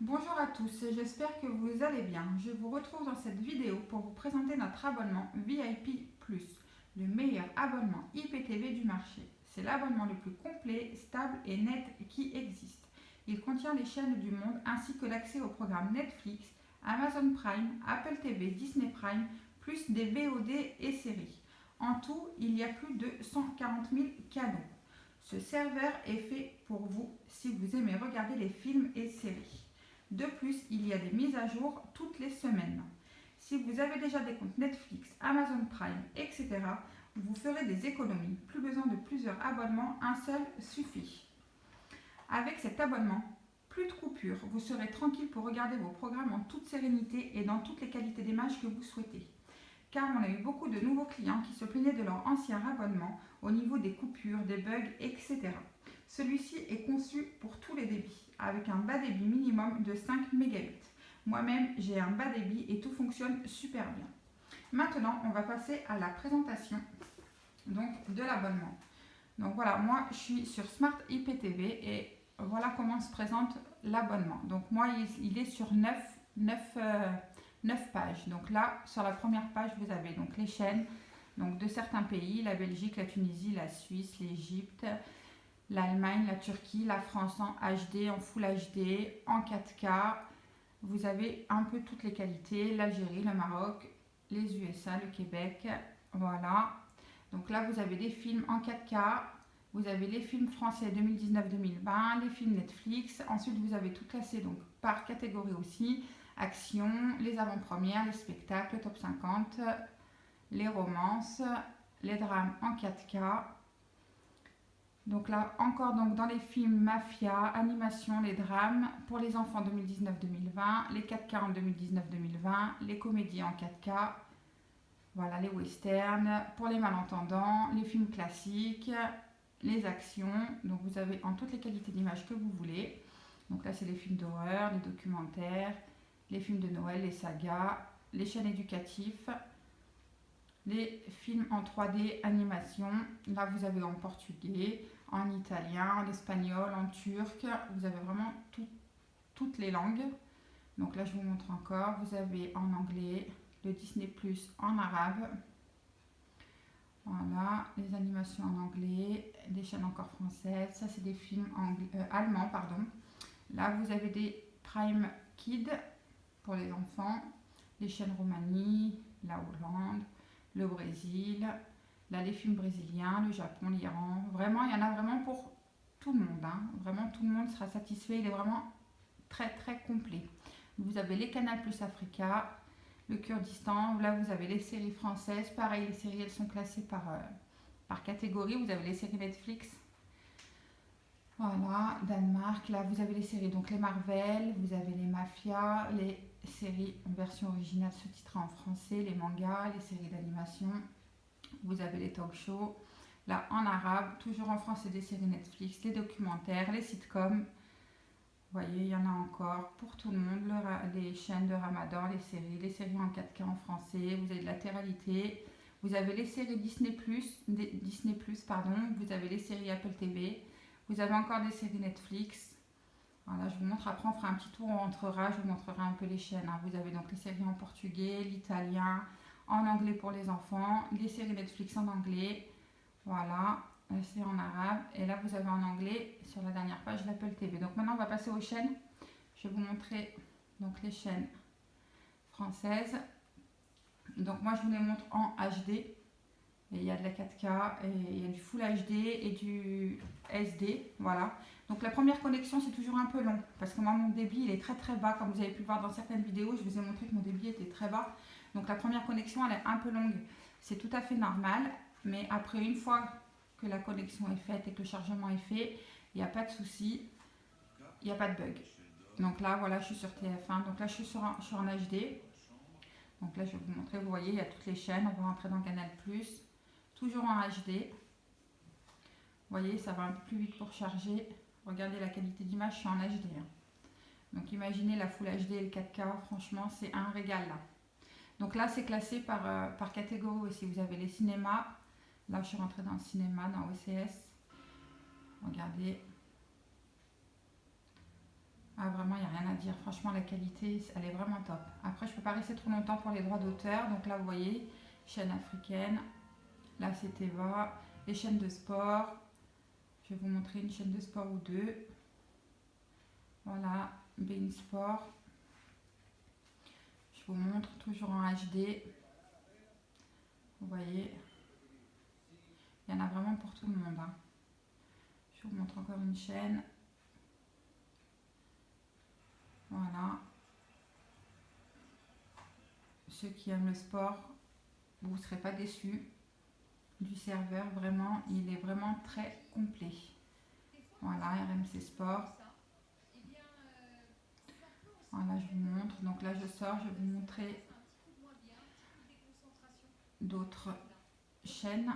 Bonjour à tous, j'espère que vous allez bien. Je vous retrouve dans cette vidéo pour vous présenter notre abonnement VIP+, le meilleur abonnement IPTV du marché. C'est l'abonnement le plus complet, stable et net qui existe. Il contient les chaînes du monde ainsi que l'accès aux programmes Netflix, Amazon Prime, Apple TV, Disney Prime, plus des VOD et séries. En tout, il y a plus de 140 000 canaux. Ce serveur est fait pour vous si vous aimez regarder les films et séries. De plus, il y a des mises à jour toutes les semaines. Si vous avez déjà des comptes Netflix, Amazon Prime, etc., vous ferez des économies. Plus besoin de plusieurs abonnements, un seul suffit. Avec cet abonnement, plus de coupures, vous serez tranquille pour regarder vos programmes en toute sérénité et dans toutes les qualités d'image que vous souhaitez. Car on a eu beaucoup de nouveaux clients qui se plaignaient de leur ancien abonnement au niveau des coupures, des bugs, etc. Celui-ci est conçu pour tous les débits, avec un bas débit minimum de 5 mégabits. Moi-même, j'ai un bas débit et tout fonctionne super bien. Maintenant, on va passer à la présentation donc, de l'abonnement. Donc voilà, moi je suis sur Smart IPTV et voilà comment se présente l'abonnement. Donc moi, il est sur 9 pages. Donc là, sur la première page, vous avez donc les chaînes donc, de certains pays, la Belgique, la Tunisie, la Suisse, l'Égypte, l'Allemagne, la Turquie, la France en HD, en Full HD, en 4K. Vous avez un peu toutes les qualités, l'Algérie, le Maroc, les USA, le Québec. Voilà. Donc là, vous avez des films en 4K. Vous avez les films français 2019-2020, les films Netflix. Ensuite, vous avez tout classé donc, par catégorie aussi. Action, les avant-premières, les spectacles, le top 50, les romances, les drames en 4K. Donc là, encore donc, dans les films mafia, animation, les drames, pour les enfants 2019-2020, les 4K en 2019-2020, les comédies en 4K, voilà, les westerns, pour les malentendants, les films classiques, les actions. Donc vous avez en toutes les qualités d'image que vous voulez. Donc là, c'est les films d'horreur, les documentaires, les films de Noël, les sagas, les chaînes éducatives, les films en 3D, animation. Là, vous avez en portugais, en italien, en espagnol, en turc. Vous avez vraiment toutes les langues. Donc là, je vous montre encore. Vous avez en anglais, le Disney Plus en arabe. Voilà, les animations en anglais, des chaînes encore françaises. Ça, c'est des films allemands, pardon. Là, vous avez des Prime Kids pour les enfants, les chaînes Roumanie, la Hollande, le Brésil, là les films brésiliens, le Japon, l'Iran. Vraiment, il y en a vraiment pour tout le monde. Hein. Vraiment, tout le monde sera satisfait. Il est vraiment très très complet. Vous avez les Canal Plus Africa, le Kurdistan. Là, vous avez les séries françaises. Pareil, les séries, elles sont classées par catégorie. Vous avez les séries Netflix. Voilà, Danemark. Là, vous avez les séries, donc les Marvel, vous avez les Mafia, les séries en version originale sous-titrées en français, les mangas, les séries d'animation. Vous avez les talk shows. Là, en arabe, toujours en français, des séries Netflix, les documentaires, les sitcoms. Vous voyez, il y en a encore pour tout le monde. Les chaînes de Ramadan, les séries en 4K en français. Vous avez de la télé-réalité. Vous avez les séries Disney+, pardon. Vous avez les séries Apple TV. Vous avez encore des séries Netflix. Voilà, je vous montre. Après, on fera un petit tour, on rentrera. Je vous montrerai un peu les chaînes. Hein. Vous avez donc les séries en portugais, l'italien, en anglais pour les enfants, les séries Netflix en anglais. Voilà, c'est en arabe. Et là, vous avez en anglais sur la dernière page l'Apple TV. Donc maintenant, on va passer aux chaînes. Je vais vous montrer donc les chaînes françaises. Donc moi, je vous les montre en HD. Et il y a de la 4K, et il y a du Full HD et du SD. Voilà. Donc la première connexion, c'est toujours un peu long. Parce que moi, mon débit, il est très très bas. Comme vous avez pu le voir dans certaines vidéos, je vous ai montré que mon débit était très bas. Donc la première connexion, elle est un peu longue. C'est tout à fait normal. Mais après, une fois que la connexion est faite et que le chargement est fait, il n'y a pas de souci. Il n'y a pas de bug. Donc là, voilà, je suis sur TF1. Donc là, je suis en HD. Donc là, je vais vous montrer. Vous voyez, il y a toutes les chaînes. On va rentrer dans Canal+. Toujours en HD. Vous voyez, ça va un peu plus vite pour charger. Regardez la qualité d'image, je suis en HD. Hein. Donc imaginez la Full HD et le 4K, franchement, c'est un régal là. Donc là, c'est classé par catégorie aussi. Vous avez les cinémas. Là, je suis rentrée dans le cinéma, dans OCS. Regardez. Ah, vraiment, il n'y a rien à dire. Franchement, la qualité, elle est vraiment top. Après, je ne peux pas rester trop longtemps pour les droits d'auteur. Donc là, vous voyez, chaîne africaine. Là, c'est Teva. Les chaînes de sport. Je vais vous montrer une chaîne de sport ou deux. Voilà, Bein Sport. Je vous montre toujours en HD. Vous voyez, il y en a vraiment pour tout le monde, hein. Je vous montre encore une chaîne. Voilà. Ceux qui aiment le sport, vous ne serez pas déçus du serveur. Vraiment, il est vraiment très complet. Voilà, RMC Sport. Voilà, je vous montre. Donc là, je sors, je vais vous montrer d'autres chaînes.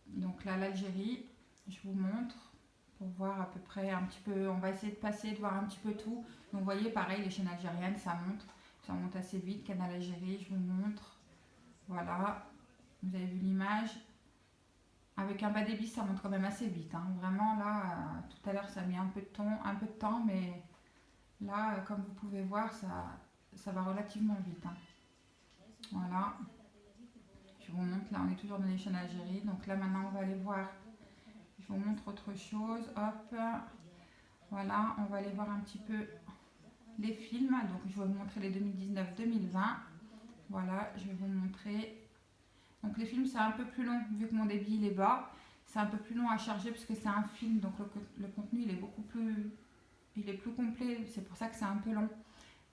Donc là, l'Algérie, je vous montre pour voir à peu près un petit peu. On va essayer de passer, de voir un petit peu tout. Donc vous voyez, pareil, les chaînes algériennes, ça monte assez vite. Canal Algérie, je vous montre. Voilà, vous avez vu l'image. Avec un bas débit, ça monte quand même assez vite, hein. Vraiment, là, tout à l'heure, ça a mis un peu de temps, mais là, comme vous pouvez voir, ça va relativement vite, hein. Voilà. Je vous montre, là, on est toujours dans les chaînes Algérie. Donc là, maintenant, on va aller voir. Je vous montre autre chose. Hop. Voilà, on va aller voir un petit peu les films. Donc, je vais vous montrer les 2019-2020. Voilà, je vais vous montrer. Donc, les films, c'est un peu plus long, vu que mon débit, il est bas. C'est un peu plus long à charger, parce que c'est un film. Donc, le contenu, il est beaucoup plus... Il est plus complet. C'est pour ça que c'est un peu long.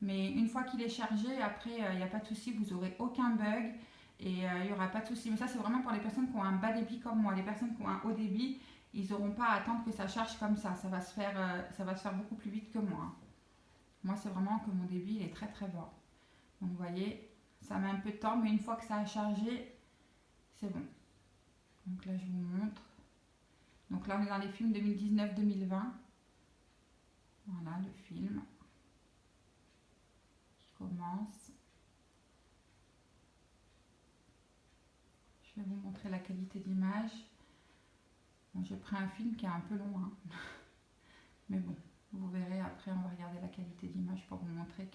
Mais une fois qu'il est chargé, après, il n'y a pas de souci. Vous n'aurez aucun bug. Et il n'y aura pas de souci. Mais ça, c'est vraiment pour les personnes qui ont un bas débit comme moi. Les personnes qui ont un haut débit, ils n'auront pas à attendre que ça charge comme ça. Ça va se faire beaucoup plus vite que moi. Moi, c'est vraiment que mon débit il est très très bas. Donc, vous voyez, ça met un peu de temps, mais une fois que ça a chargé, c'est bon. Donc là, je vous montre. Donc là, on est dans les films 2019-2020. Voilà, le film qui commence. Je vais vous montrer la qualité d'image. Bon, j'ai pris un film qui est un peu long, hein. Mais bon, vous verrez après, on va regarder la qualité d'image pour vous montrer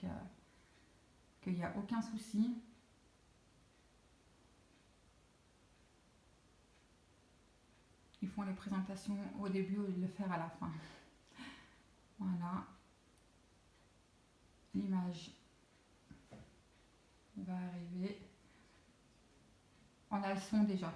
qu'il n'y a aucun souci. Ils font les présentations au début au lieu de le faire à la fin. Voilà. L'image va arriver. On a le son déjà.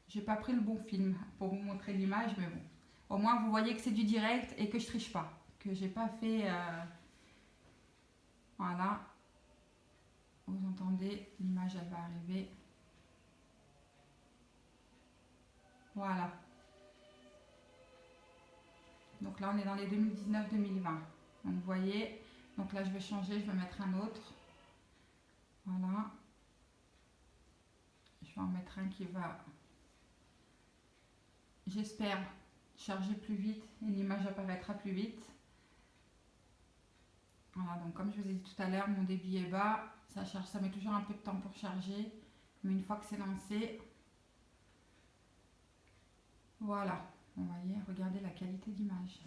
J'ai pas pris le bon film pour vous montrer l'image, mais bon. Au moins, vous voyez que c'est du direct et que je triche pas. Que j'ai pas fait... Voilà. Vous entendez, l'image, elle va arriver. Voilà. Donc là, on est dans les 2019-2020. Donc, vous voyez. Donc là, je vais changer, je vais mettre un autre. Voilà. Je vais en mettre un qui va... J'espère charger plus vite et l'image apparaîtra plus vite. Voilà, donc comme je vous ai dit tout à l'heure, mon débit est bas. Ça charge, ça met toujours un peu de temps pour charger. Mais une fois que c'est lancé, voilà. Vous voyez, regardez la qualité d'image.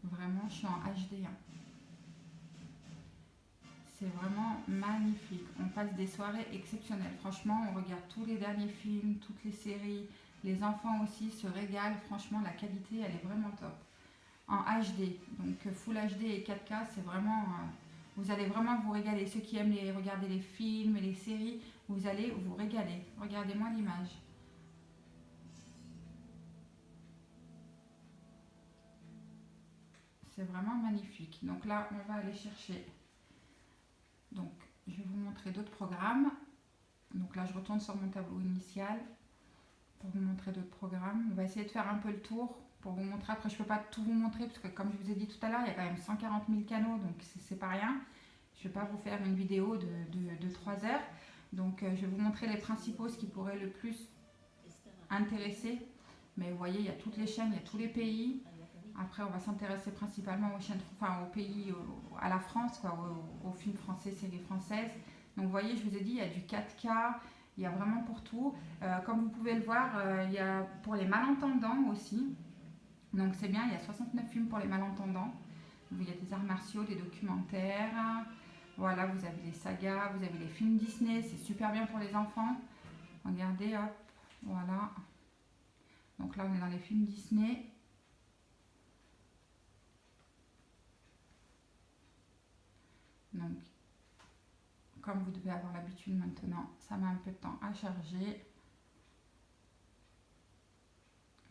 Vraiment, je suis en HD, hein. C'est vraiment magnifique. On passe des soirées exceptionnelles. Franchement, on regarde tous les derniers films, toutes les séries. Les enfants aussi se régalent. Franchement, la qualité, elle est vraiment top. En HD, donc Full HD et 4K, c'est vraiment... vous allez vraiment vous régaler. Ceux qui aiment regarder les films et les séries, vous allez vous régaler. Regardez-moi l'image. C'est vraiment magnifique. Donc là, on va aller chercher. Donc, je vais vous montrer d'autres programmes. Donc là, je retourne sur mon tableau initial pour vous montrer d'autres programmes. On va essayer de faire un peu le tour pour vous montrer. Après, je ne peux pas tout vous montrer parce que, comme je vous ai dit tout à l'heure, il y a quand même 140 000 canaux, donc c'est pas rien. Je ne vais pas vous faire une vidéo de 3 heures. Donc, je vais vous montrer les principaux, ce qui pourrait le plus intéresser. Mais vous voyez, il y a toutes les chaînes, il y a tous les pays. Après, on va s'intéresser principalement aux chaînes, enfin, aux pays, à la France, quoi, aux films français, séries françaises. Donc, vous voyez, je vous ai dit, il y a du 4K, il y a vraiment pour tout. Comme vous pouvez le voir, il y a pour les malentendants aussi. Donc c'est bien, il y a 69 films pour les malentendants. Il y a des arts martiaux, des documentaires. Voilà, vous avez les sagas, vous avez les films Disney, c'est super bien pour les enfants. Regardez, hop, voilà. Donc là, on est dans les films Disney. Donc, comme vous devez avoir l'habitude maintenant, ça met un peu de temps à charger.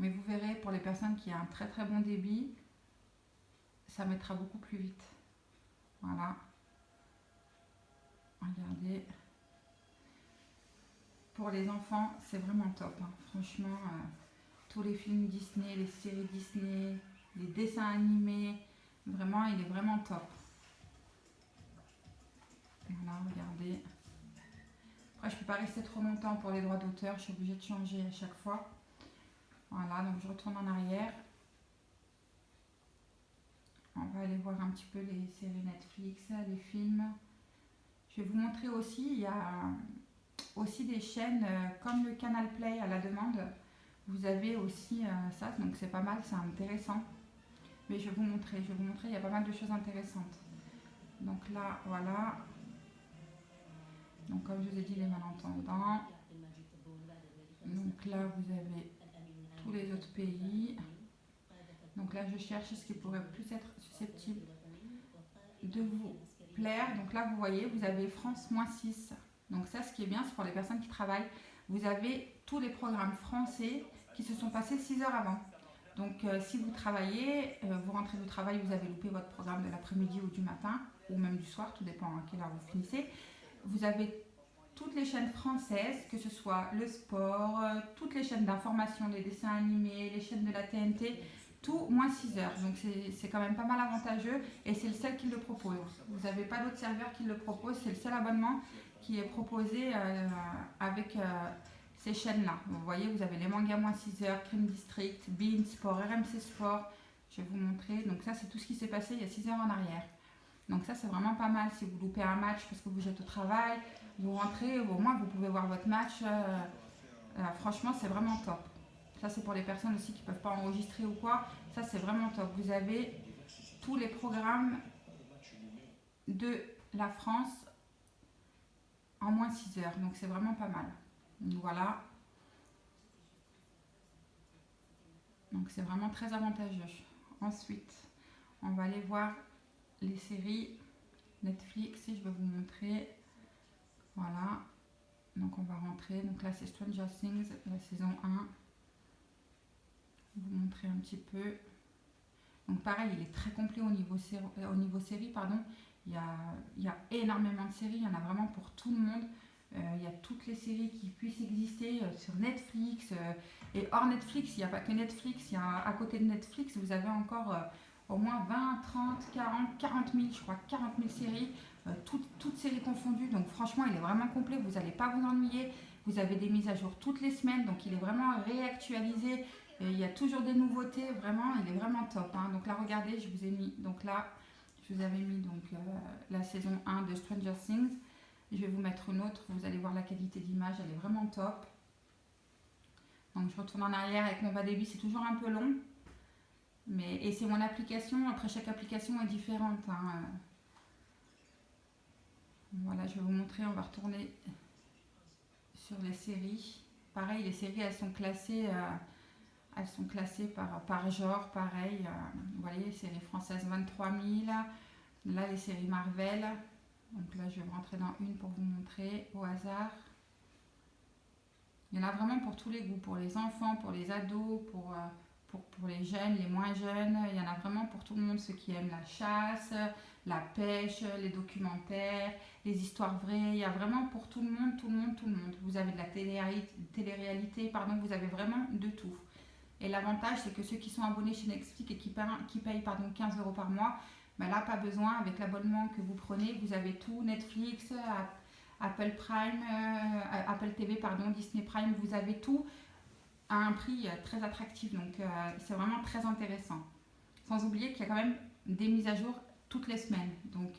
Mais vous verrez, pour les personnes qui ont un très très bon débit, ça mettra beaucoup plus vite. Voilà. Regardez. Pour les enfants, c'est vraiment top. Hein. Franchement, tous les films Disney, les séries Disney, les dessins animés, vraiment, il est vraiment top. Voilà, regardez. Après, je ne peux pas rester trop longtemps pour les droits d'auteur. Je suis obligée de changer à chaque fois. Voilà, donc je retourne en arrière. On va aller voir un petit peu les séries Netflix, les films. Je vais vous montrer aussi, il y a aussi des chaînes comme le Canal Play à la demande. Vous avez aussi ça, donc c'est pas mal, c'est intéressant. Mais je vais vous montrer, il y a pas mal de choses intéressantes. Donc là, voilà. Donc comme je vous ai dit, les malentendants. Donc là, vous avez tous les autres pays. Donc là, je cherche ce qui pourrait plus être susceptible de vous plaire. Donc là, vous voyez, vous avez France -6. Donc ça, ce qui est bien, c'est pour les personnes qui travaillent. Vous avez tous les programmes français qui se sont passés 6 heures avant. Donc si vous travaillez, vous rentrez du travail, vous avez loupé votre programme de l'après-midi ou du matin, ou même du soir, tout dépend à quelle heure vous finissez. Vous avez toutes les chaînes françaises, que ce soit le sport, toutes les chaînes d'information, les dessins animés, les chaînes de la TNT, tout moins 6 heures. Donc c'est quand même pas mal avantageux et c'est le seul qui le propose. Vous n'avez pas d'autres serveurs qui le proposent, c'est le seul abonnement qui est proposé avec ces chaînes-là. Vous voyez, vous avez les mangas moins 6 heures, Crime District, Bein Sport, RMC Sport. Je vais vous montrer. Donc ça, c'est tout ce qui s'est passé il y a 6 heures en arrière. Donc ça, c'est vraiment pas mal si vous loupez un match parce que vous êtes au travail, vous rentrez, au moins vous pouvez voir votre match. Franchement, c'est vraiment top. Ça, c'est pour les personnes aussi qui ne peuvent pas enregistrer ou quoi. Ça, c'est vraiment top. Vous avez tous les programmes de la France en moins 6 heures. Donc, c'est vraiment pas mal. Donc, voilà. Donc, c'est vraiment très avantageux. Ensuite, on va aller voir les séries Netflix. Et je vais vous montrer. Voilà. Donc, on va rentrer. Donc, là, c'est Stranger Things, la saison 1. Vous montrer un petit peu. Donc pareil, il est très complet au niveau série, pardon. Il y a énormément de séries, il y en a vraiment pour tout le monde. Il y a toutes les séries qui puissent exister sur Netflix. Et hors Netflix, il n'y a pas que Netflix, il y a, à côté de Netflix, vous avez encore au moins 20, 30, 40 000, je crois 40 000 séries, toutes séries confondues. Donc franchement, il est vraiment complet, vous n'allez pas vous ennuyer. Vous avez des mises à jour toutes les semaines, donc il est vraiment réactualisé. Et il y a toujours des nouveautés, vraiment, il est vraiment top. Hein. Donc là, regardez, je vous ai mis, donc là, je vous avais mis donc, la saison 1 de Stranger Things. Je vais vous mettre une autre, vous allez voir la qualité d'image, elle est vraiment top. Donc je retourne en arrière avec mon bas débit, c'est toujours un peu long. Et c'est mon application, après chaque application est différente. Hein. Voilà, je vais vous montrer, on va retourner sur les séries. Pareil, les séries, elles sont classées... par genre, pareil. Vous voyez, les séries françaises 23 000. Là, les séries Marvel. Donc là, je vais rentrer dans une pour vous montrer au hasard. Il y en a vraiment pour tous les goûts, pour les enfants, pour les ados, pour les jeunes, les moins jeunes. Il y en a vraiment pour tout le monde, ceux qui aiment la chasse, la pêche, les documentaires, les histoires vraies. Il y a vraiment pour tout le monde, tout le monde, tout le monde. Vous avez de la télé-réalité, pardon, vous avez vraiment de tout. Et l'avantage, c'est que ceux qui sont abonnés chez Netflix et qui payent 15 € par mois, ben là, pas besoin. Avec l'abonnement que vous prenez, vous avez tout. Netflix, Apple Prime, Apple TV, pardon, Disney Prime, vous avez tout à un prix très attractif. Donc, c'est vraiment très intéressant. Sans oublier qu'il y a quand même des mises à jour toutes les semaines. Donc,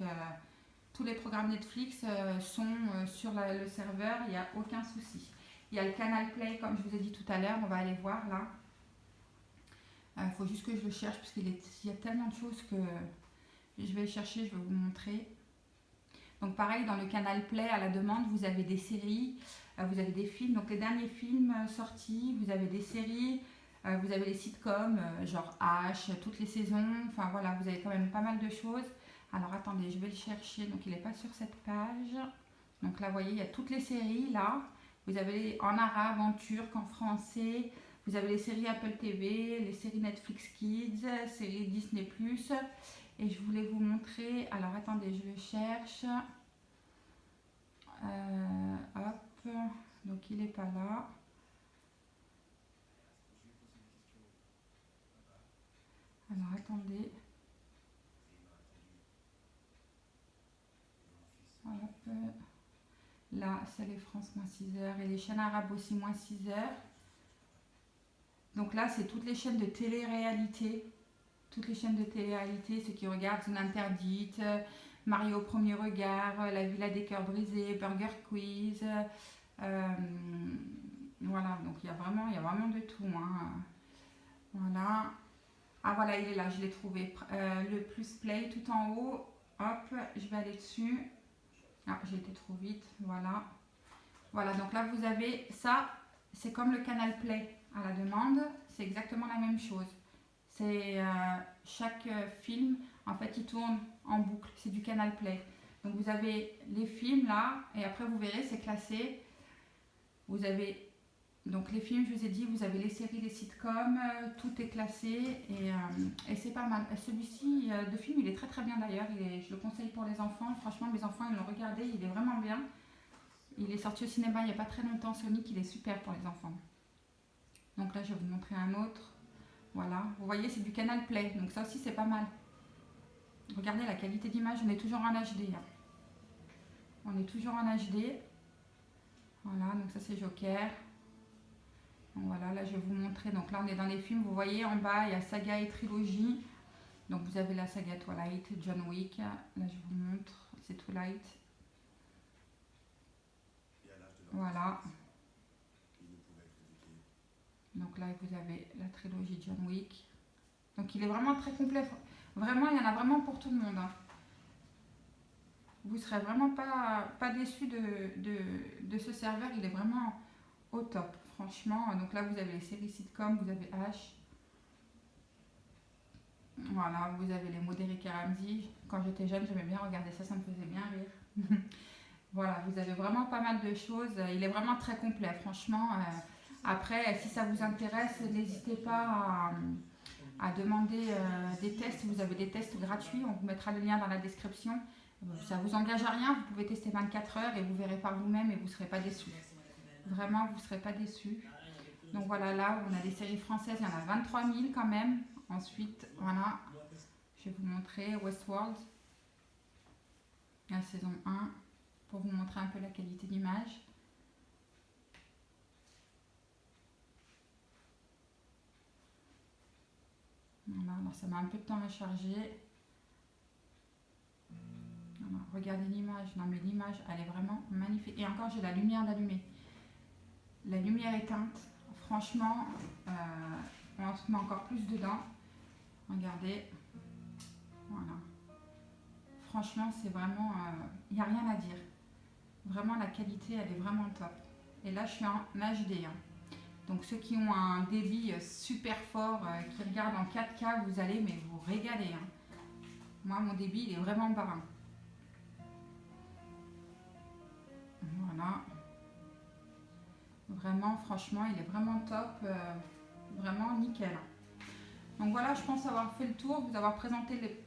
tous les programmes Netflix sont sur le serveur, il n'y a aucun souci. Il y a le Canal Play, comme je vous ai dit tout à l'heure, on va aller voir là. Il faut juste que je le cherche parce qu'il y a tellement de choses que je vais le chercher, je vais vous montrer. Donc pareil, dans le canal Play à la demande, vous avez des séries, vous avez des films. Donc les derniers films sortis, vous avez des séries, vous avez les sitcoms, genre H, toutes les saisons. Enfin voilà, vous avez quand même pas mal de choses. Alors attendez, je vais le chercher. Donc il n'est pas sur cette page. Donc là, vous voyez, il y a toutes les séries là. Vous avez en arabe, en turc, en français. Vous avez les séries Apple TV, les séries Netflix Kids, séries Disney+. Et je voulais vous montrer, alors attendez, je le cherche. Hop, donc il n'est pas là. Alors attendez. Hop. Là, c'est les France moins 6 heures et les chaînes arabes aussi moins 6 heures. Donc là, c'est toutes les chaînes de télé-réalité. Toutes les chaînes de télé-réalité, ceux qui regardent Zone Interdite, Mario au premier regard, La Villa des cœurs brisés, Burger Quiz. Voilà, donc il y a vraiment de tout. Hein. Voilà. Ah voilà, il est là, je l'ai trouvé. Le plus play tout en haut. Hop, je vais aller dessus. Ah, j'ai été trop vite. Voilà. Voilà, donc là vous avez ça. C'est comme le canal Play à la demande. C'est exactement la même chose. C'est chaque film, en fait, il tourne en boucle. C'est du canal Play. Donc vous avez les films là, et après vous verrez, c'est classé. Vous avez donc les films, je vous ai dit, vous avez les séries, les sitcoms, tout est classé et c'est pas mal. Celui-ci de film, il est très très bien d'ailleurs. Je le conseille pour les enfants. Franchement, mes enfants, ils l'ont regardé, il est vraiment bien. Il est sorti au cinéma il n'y a pas très longtemps. Sonic, il est super pour les enfants. Donc là, je vais vous montrer un autre. Voilà, vous voyez, c'est du canal Play, donc ça aussi c'est pas mal. Regardez la qualité d'image, on est toujours en HD. Hein. On est toujours en HD. Voilà, donc ça c'est Joker. Donc voilà, là je vais vous montrer. Donc là on est dans les films, vous voyez en bas il y a saga et trilogie. Donc vous avez la saga Twilight, John Wick. Là je vous montre, c'est Twilight. Voilà. Donc là vous avez la trilogie John Wick. Donc il est vraiment très complet. Vraiment, il y en a vraiment pour tout le monde. Hein. Vous ne serez vraiment pas déçus de ce serveur. Il est vraiment au top, franchement. Donc là, vous avez les séries sitcom, vous avez H. Voilà, vous avez les mots d'Eric et Ramsey. Quand j'étais jeune, j'aimais bien regarder ça, ça me faisait bien rire. Voilà, vous avez vraiment pas mal de choses. Il est vraiment très complet, franchement. Après, si ça vous intéresse, n'hésitez pas à demander des tests. Vous avez des tests gratuits, on vous mettra le lien dans la description. Ça ne vous engage à rien, vous pouvez tester 24 heures et vous verrez par vous-même et vous ne serez pas déçus. Vraiment, vous ne serez pas déçus. Donc voilà, là, on a des séries françaises, il y en a 23 000 quand même. Ensuite, voilà, je vais vous montrer Westworld, la saison 1, pour vous montrer un peu la qualité d'image. Voilà, alors ça met un peu de temps à charger. Voilà, regardez l'image. Non mais l'image, elle est vraiment magnifique. Et encore, j'ai la lumière d'allumer. La lumière éteinte. Franchement, on se met encore plus dedans. Regardez. Voilà. Franchement, c'est vraiment... Il n'y a rien à dire. Vraiment, la qualité, elle est vraiment top. Et là, je suis en HD. Hein. Donc ceux qui ont un débit super fort, qui regardent en 4K, vous allez mais vous régaler. Hein. Moi, mon débit, il est vraiment bas. Voilà. Vraiment, franchement, il est vraiment top. Vraiment nickel. Donc voilà, je pense avoir fait le tour, vous avoir présenté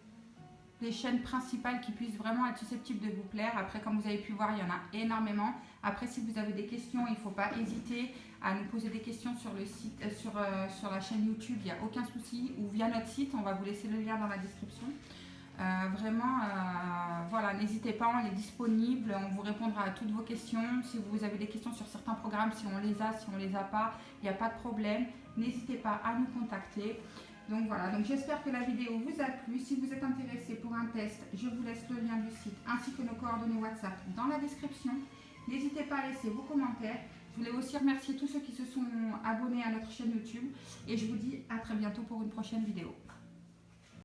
les chaînes principales qui puissent vraiment être susceptibles de vous plaire. Après, comme vous avez pu voir, il y en a énormément. Après, si vous avez des questions, il ne faut pas hésiter à nous poser des questions sur le site, sur la chaîne YouTube, il n'y a aucun souci. Ou via notre site, on va vous laisser le lien dans la description. Vraiment, voilà, n'hésitez pas, on est disponible, on vous répondra à toutes vos questions. Si vous avez des questions sur certains programmes, si on les a, si on les a pas, il n'y a pas de problème. N'hésitez pas à nous contacter. Donc voilà, donc j'espère que la vidéo vous a plu. Si vous êtes intéressé pour un test, je vous laisse le lien du site ainsi que nos coordonnées WhatsApp dans la description. N'hésitez pas à laisser vos commentaires. Je voulais aussi remercier tous ceux qui se sont abonnés à notre chaîne YouTube et je vous dis à très bientôt pour une prochaine vidéo.